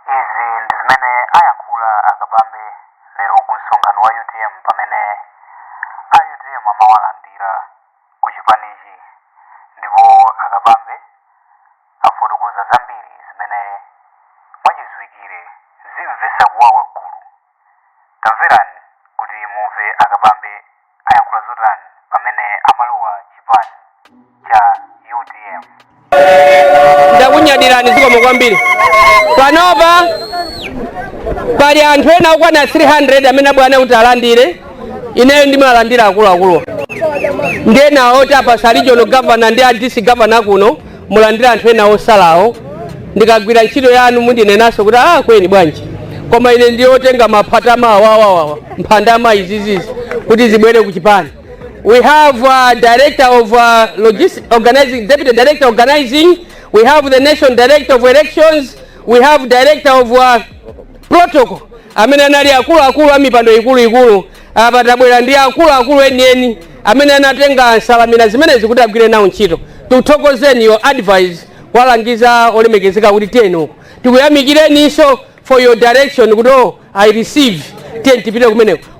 Izi ndi zimene ayankhula akabambe lero ku msonkhano wa UTM pamene a UTM amawalandira ku chipanichi, ndipo akabambe afotokoza zambiri zimene mwachizwikire zimvetsa kuwawa gulu. Tamverani kuti mumve akabambe ayankhula zotani pamene amalowa chipani cha UTM. Ndakunyadirani zikomo kwambiri. Panopa pali anthu ena okwana 300 amene bwana kuti alandire. Ineyo ndimalandira akuluakulu. Ndiye nawo tapa regional governor ndi district governor kuno mulandira anthu ena osalawo. Ndikagwira ntchito yanu mundinenanso kuti kweni bwanji. Koma ine ndiyotenga maphata mawawawa mphandama izizizi kuti zibwere ku chipani. We have director of organizing, deputy director organizing. We have the national director of elections. We have director of protocol. Amene anali akulu amipando ikulu. Apatabwera ndi akulu enieni. Amene anatenga salamina zimene zikuti agwire nawo ntchito. Tuthokozeni your advice kwalangiza olemekezeka kuti teno. Tikuyamikireni so for your direction kuti I receive.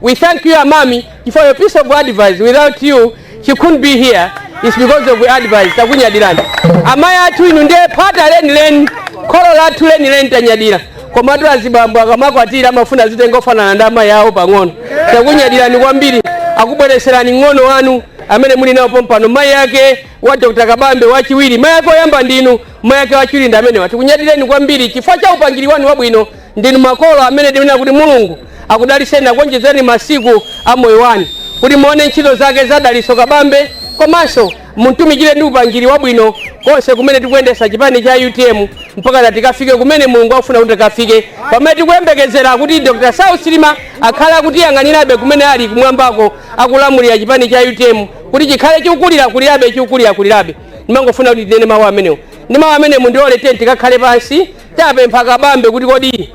We thank you, Amami, for your piece of advice. Without you, she couldn't be here. It's because of your advice. Takunyadirani. Amaya atu inunde pata len kolola atu len tanyadira. Komatu azibambu akamako atira amafuna zitengofana na ndama yao pangono. Takunyadirani kwambiri akubwereserani ngono wanu amene muli nawo pompano mai yake wa Dr. Kabambe wachiwiri mai yake oyamba ndinu mai yake wachiwiri ndamene watikunyadireni kwambiri chifukwa cha upangiri wanu wabwino ndinu makolo amene ndimena kuti Mulungu akudaliseni akonjezeni masiku amoyo wanu kuti muone ntchito zake zadaliso Kabambe komanso muntumikire ndi upangiri wabwino konse kumene tikuyendesa chipani cha UTM mpaka tikafike kumene Mulungu afuna kuti tikafike. Pamene tikuyembekezera kuti Dr. South Silima akhala kuti yang'anirabe kumene ali kumwambako akulamulira chipani cha UTM kuti chikhale chikukulirabe. Ndimangofuna kuti tinene mawu amenewo. Ndi mawu amene mundiole tikakhale pansi tapempha Kabambe kuti kodi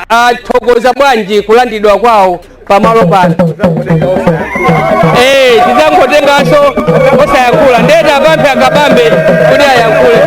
athokoza bwanji kulandidwa kwawo pamalo pano. Tidzangotenganso osayankhula ndeta apemphe Kabambe kuti ayankhule.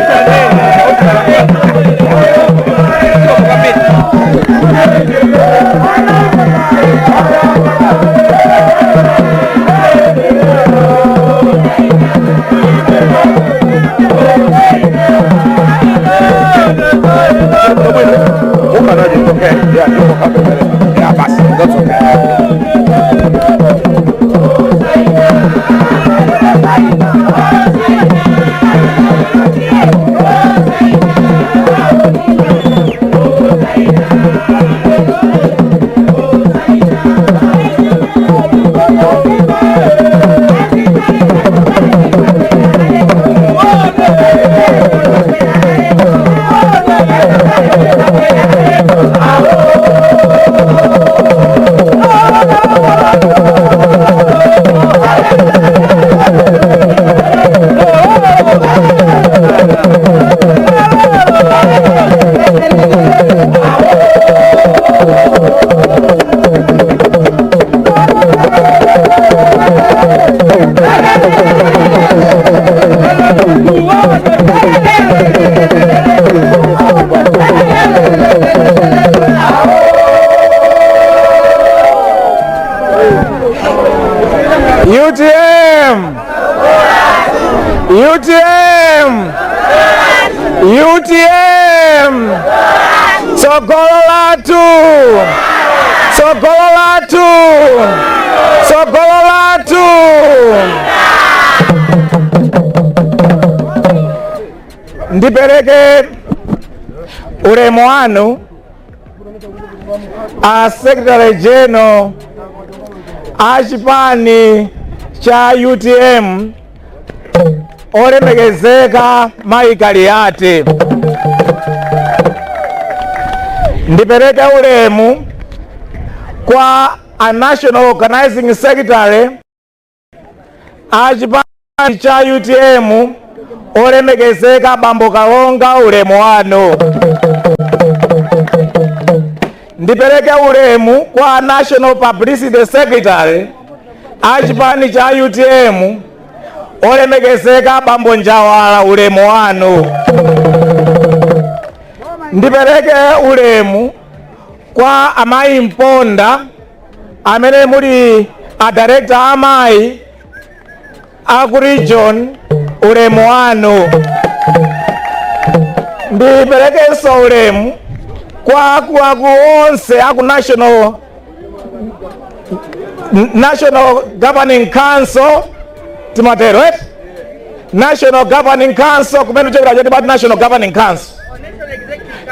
UTM Sogolo latu. Ndipereke ulemu wanu a Secretary General a chipani cha UTM olemekezeka Maikaliate. Ndipereke ulemu kwa a National Organizing Secretary a chipani cha UTM olemekezeka Bambo Kalonga ulemu wanu. Ndipereke ulemu kwa National Publicity Secretary a chipani cha UTM olemekezeka Bambo Njawala ulemu wanu. ndipereke ulemu kwa amayi Mponda amene muli a director amayi aku region. Ulemu wanu. Ndiperekenso ulemu kwa akuluakulu onse aku National Governing Council. Timatero National Governing Council kumene chekera choti bati National Governing Council.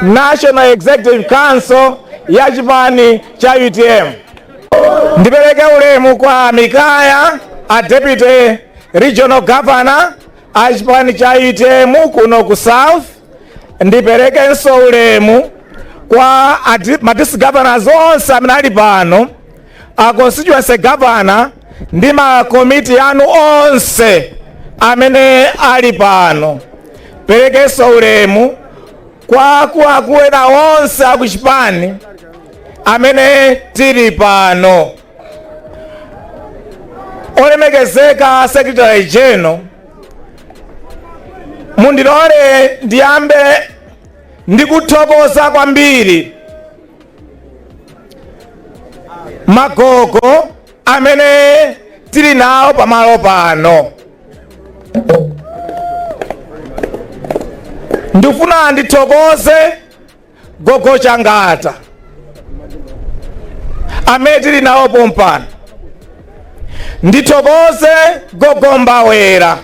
National Executive Council ya chipani cha UTM. Ndipereke ulemu kwa Mikaya, a Deputy Regional Governor a chipani cha UTM kuno ku South. Ndiperekenso ulemu kwa ma district governors onse amene ali pano, a constituency governor ndi ma committee anu onse amene ali pano. Perekenso ulemu kwa akuluakulu ena onse aku chipani amene tili pano. Olemekezeka Secretary General, mundilole ndiyambe ndikuthokoza kwambiri magogo amene tili nawo pamalo pano. Ndifuna ndithokoze Gogo Changata amene tili nawo pompano. Ndithokoze Gogo Mbawera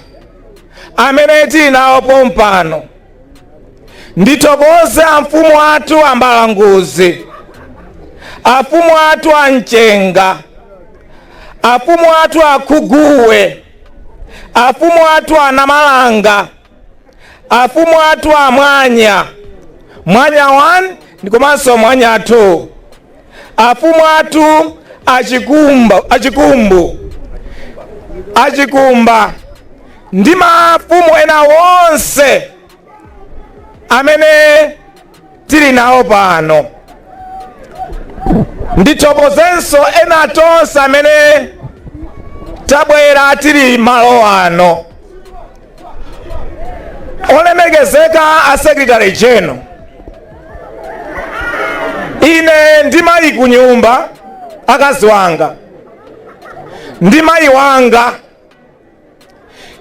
amene tili nawo pompano. Ndithokoze amfumu athu Ambalanguzi, afumu athu Anchenga, afumu athu Akhuguwe, afumu athu Anamalanga, afumu athu Amwanya, Mwanya 1 ndikomanso Mwanya 2, afumu athu Achikumba ndi mafumu ena wonse amene tili nawo pano. Ndithokozenso ena tonse amene tabwera tili malo ano. Olemekezeka a Secretary General, ine ndi mayi ku nyumba, akazi wanga ndi mayi wanga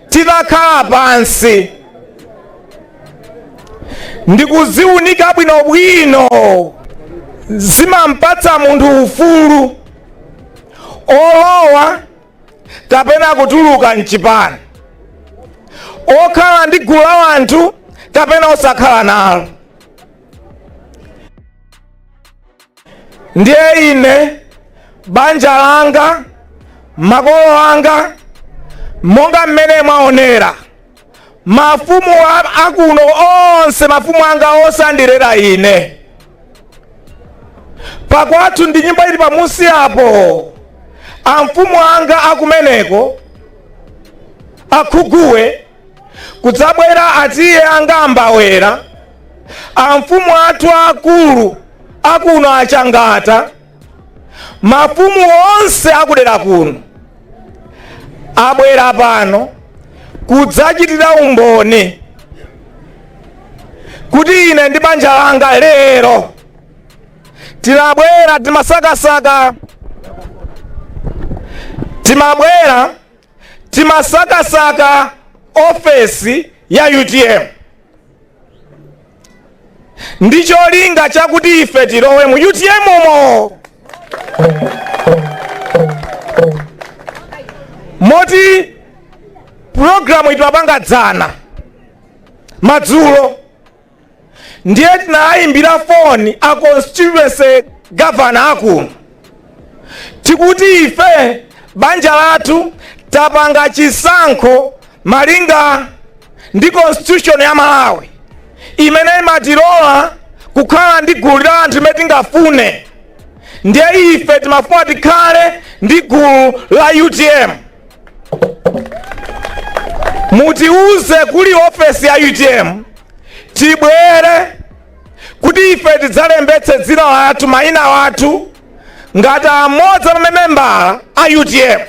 tidakhala pansi ndikuziunika bwinobwino zimampatsa munthu ufulu olowa kapena kutuluka mchipani, okhala ndi gulu la anthu kapena osakhala nalo. Ndiye ine banja langa, makolo anga, monga mmene mwaonera, mafumu akuno onse, mafumu anga onse andirera ine. Pakwathu ndi nyumba ili pamusi apo, amfumu anga akumeneko, Akhuguwe, kudzabwera atiye anga Ambawera, amfumu athu akulu akuno Achangata, mafumu onse akudera kuno abwera pano kudzachitira umboni kuti ine ndi banja langa lero tilabwera timasakasaka ofesi ya UTM. Ndicho linga chakuti ife tilowe mu UTM umo. Moti programu itwapanga dzana madzulo ndiye tinayimbira foni a constituency governor akuno tikuti ife banja lathu tapanga chisankho malinga ndi constitution ya Malawi imene imatilola kukhala ndi gulu la anthu imene tingafune. Ndiye ife timafuna tikhale ndi gulu la UTM. Mutiuze kuli ofesi ya UTM tibwere kuti ife tidzalembetse dzina lathu, mayina wathu ngati amodzi a mamembala a UTM.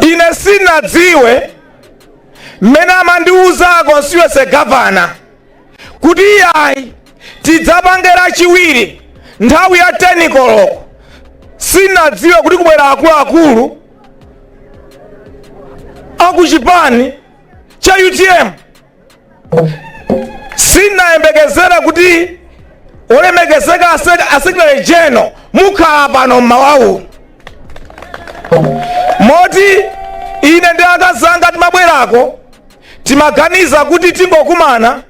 Ine sinadziwe mmene amandiuza constituency governor kuti iyayi tidzapangira chiwiri nthawi ya 10 koloko. Sinadziwe kuti kubwera akuluakulu akuchipani cha UTM. Sinayembekezera kuti olemekezeka asekretary general mukhala pano m'mawawu. Moti ine ndi akazanga timabwerako timaganiza kuti tingokumana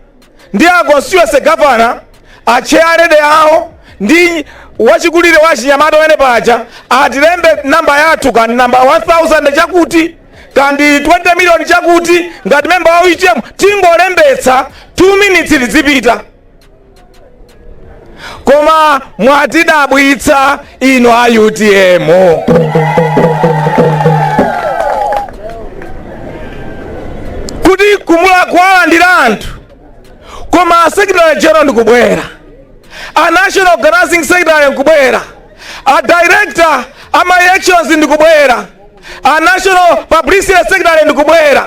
ndi a constituency governor achairede awo ndi wachikulire wa Chinyamata wene paja atilembe namba yathu kandi namba 1000 chakuti kandi 20 million chakuti ngati member wa UTM tingolembetsa 2 minutes lizipita. Koma mwatidabwitsa ino a UTM. Kuti kumula kwalandira anthu koma secretary general ndikubwera, a national organizing secretary ndikubwera, a director ama elections ndikubwera, a national publicity secretary ndikubwera,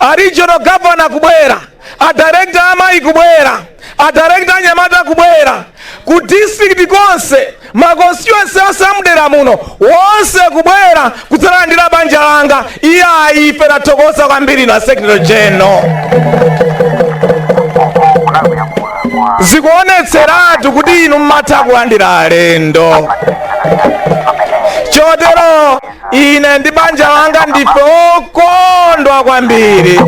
a regional governor kubwera, a director ama ikubwera, a director Nyamata kubwera, ku district konse ma constituency asamudera muno wonse kubwera kudzalandira banja langa. Iya ife tathokoza kwambiri na secretary general. Zikuonetseratu kuti inu mmatha kulandira alendo. Chotero ine ndi banja langa ndife okondwa kwambiri.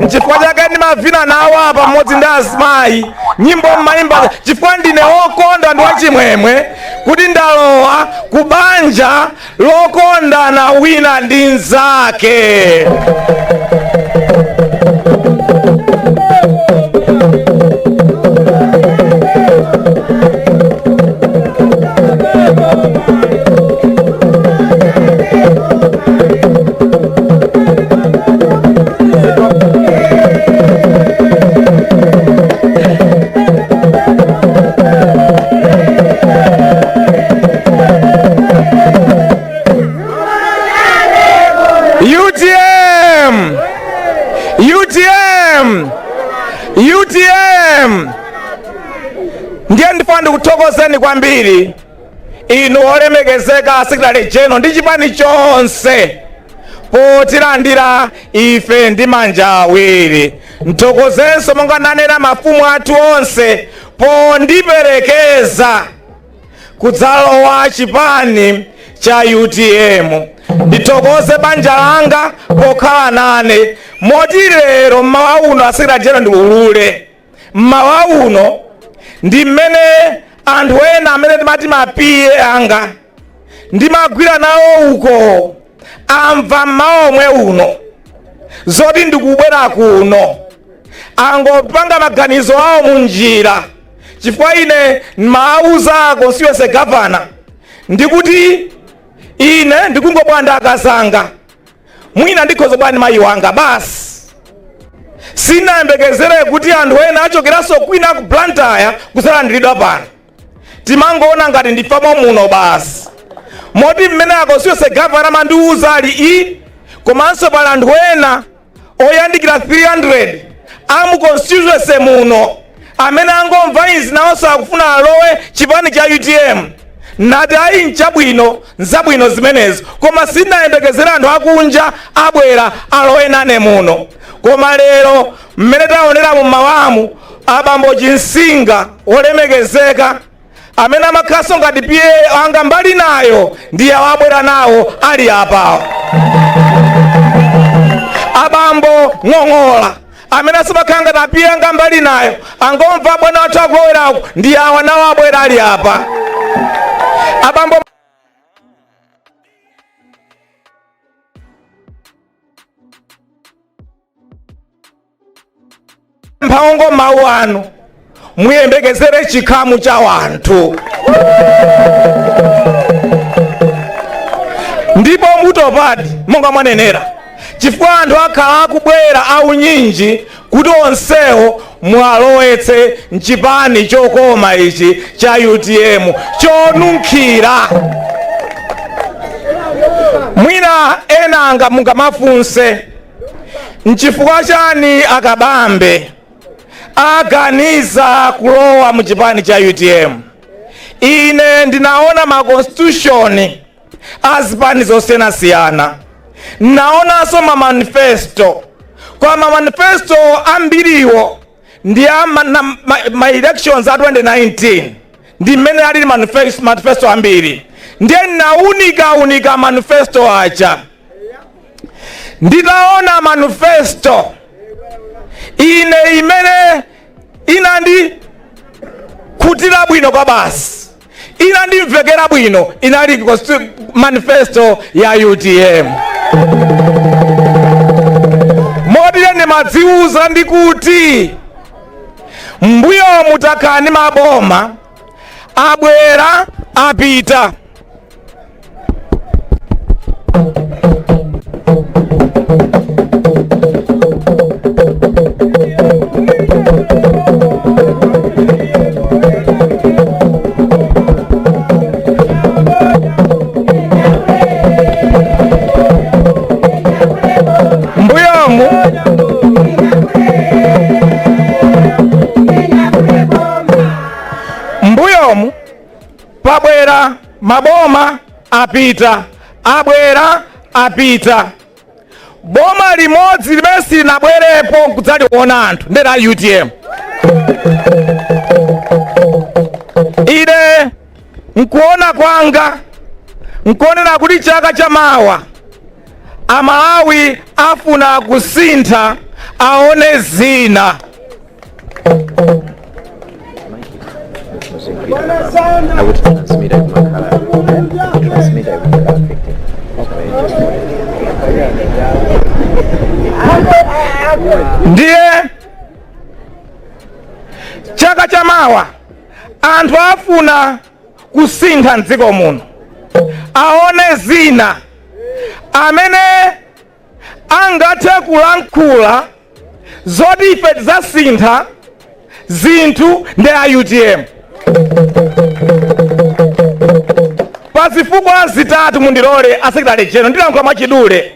Chifukwa chake ndimavina nawo apa pamodzi ndi azimayi nyimbo mmayimba chifukwa ndine okondwa ndi wachimwemwe kuti ndalowa ku banja lokondana wina ndi nzake. UTM ndiye ndifuna kuthokozeni kwambiri inu olemekezeka secretary general ndi chipani chonse potilandira ife ndi manja awiri. Nthokozenso monga nanena mafumu athu onse pondiperekeza kudzalowa chipani cha UTM. Ndithokoze banja langa pokhala nane. Moti lero mmawa uno a secretary general ndiulule. Mmawa uno ndi mmene anthu ena amene timati mapiye anga ndimagwira nawo uko amva mmawa omwe uno zoti ndikubwera kuno angopanga maganizo awo munjira. Chifukwa ine mauza constituency governor ndikuti ine ndikungobwanda akazanga mwina ndikhoza bwani mayi wanga basi. Sinayembekezere kuti anthu ena achokeranso kwina ku Blantyre kusalandiridwa pano. Timangoona ngati ndifamo muno basi. Moti mmene a constituency governor mandiuza ali komanso pali anthu ena oyandikira 300 amu constituency muno amene angomva izi nawonso akufuna alowe chipani cha UTM. Nati ayi nchabwino nzabwino zimenezo koma sinayembekezera anthu akunja abwera alowe nane muno. Koma lero mmene taonera mu mawamu abambo Chinsinga olemekezeka amene amakhaso ngati piye anga mbali nayo ndiye wabwera nawo ali apawo. Abambo Ng'ong'ola amene asimakhanga ngati piye anga mbali nayo angomva bwana wathu akuloweraku ndiye awa nawo abwera ali apa. Abambo mphaongo mawu anu muyembekezere chikhamu cha wanthu ndipo mutopadi monga mwanenera chifukwa anthu akhala akubwera aunyinji kuti onsewo mwalowetse mchipani chokoma ichi cha UTM chonunkhira. Mwina enanga mungamafunse nchifukwa chani akabambe aganiza kulowa mu chipani cha UTM. Ine ndinaona ma constitution azipani zosiyanasiyana, naonanso ma manifesto. Kwa ma manifesto ambiriwo ndi ma elections a 2019 ndi mmene ali manifesto ambiri, ndiye unika manifesto acha. Nditaona manifesto ine imene inandi kutira bwino kwa basi, inandimvekera bwino, inali manifesto ya UTM. Modile ni madziuza ndikuti mbuyo mutakani maboma abwera apita. Mbuyomu pabwera maboma apita, abwera apita. Boma limodzi limene silinabwerepo kudzaliona anthu ndera UTM. Ine nkuona kwanga nkuonera kuti chaka chamawa Amalawi afuna kusintha aone zina. Ndiye chaka chamawa anthu afuna kusintha mdziko muno aone zina amene angathe kulankhula zoti ife tidzasintha zinthu ndi a UTM. Pazifukwa zitatu mundilole asekretary general ndilankhula mwachidule.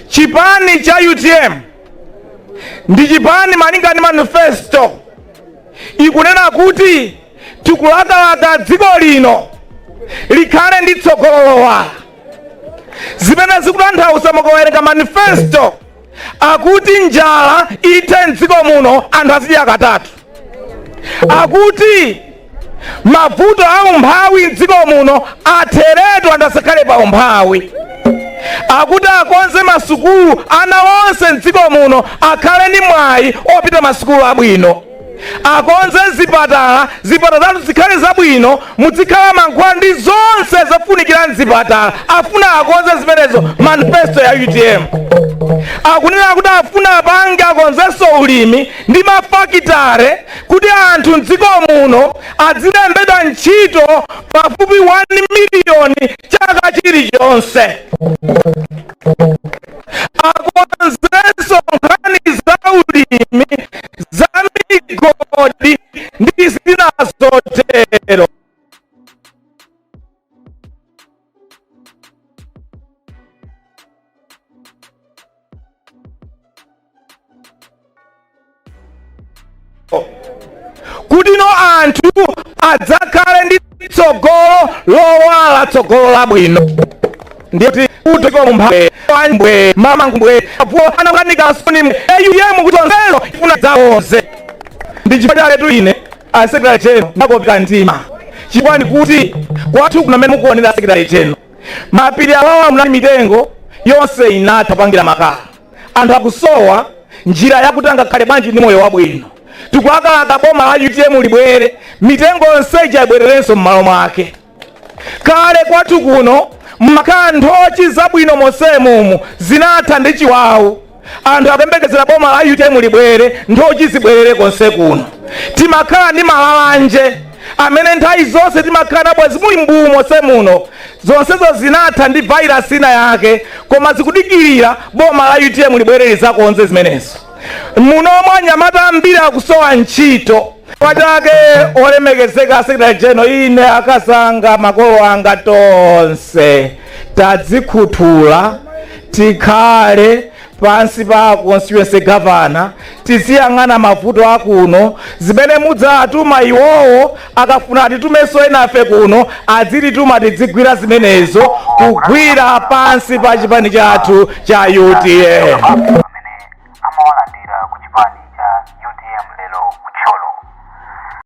Chipani cha UTM ndi chipani malinga ndi manifesto ikunena kuti tikulakalaka dziko lino likhale ndi tsogolo wala. Zimene zikutanthauza mukawerenga manifesto akuti njala ithe mdziko muno anthu azidya katatu, akuti mavuto a umphawi mdziko muno atheretu anthu asakhale pa umphawi, akuti akonze masukulu ana onse mdziko muno akhale ndi mwayi opita masukulu abwino, akonze zipatala zathu zikhale zabwino, muzikhala mankhwala ndi zonse zofunikira mzipatala. Afuna akonze zimenezo manifesto ya UTM. Akunena kuti afuna apange akonzenso ulimi ndi mafakitare kuti anthu mdziko muno azilembedwa ntchito pafupi 1 miliyoni chaka chilichonse. Akonzenso nkhani za ulimi za migodi ndi zina zotero. Kuti no anthu adzakhale ndi tsogolo lowala, tsogolo labwino. Ndiyoti utiko mumphawe mama ngubwe apo ananganika soni UTM kuti onsezo ifuna zaonse. Ndi chipatala letu ine asekretary general ndakopita mtima chipani kuti kwathu kuna mmene mukuonera asekretary general mapiri awawa mnali mitengo yonse inatha pangira makala. Anthu akusowa njira yakuti angakhale bwanji ndi moyo wabwino. Tikulakalaka boma la UTM libwere mitengo yonse ibwererenso m'malo mwake. Kale kwathu kuno mmakhala nthochi zabwino monsemumu zinatha ndi chiwawu. Anthu akuyembekezera boma la UTM libwere nthochi zibwerere konse kuno. Timakhala ndi malalanje amene nthawi zonse timakhala nabwezi muli mbuwu monsemuno. Zonsezo zinatha ndi virus ina yake, koma zikudikirira boma la UTM libwere lizakonze zimenezo. Muno anyamata ambiri akusowa ntchito. Pachake olemekezeka asekretary general ine akasanga makolo anga tonse tadzikhuthula tikhale pansi pa constituency governor tiziyang'ana mavuto akuno zimene mudzatuma iwowo akafuna atitumenso enafe kuno adzitituma tidzigwira zimenezo kugwira pansi pa chipani chathu cha UTM.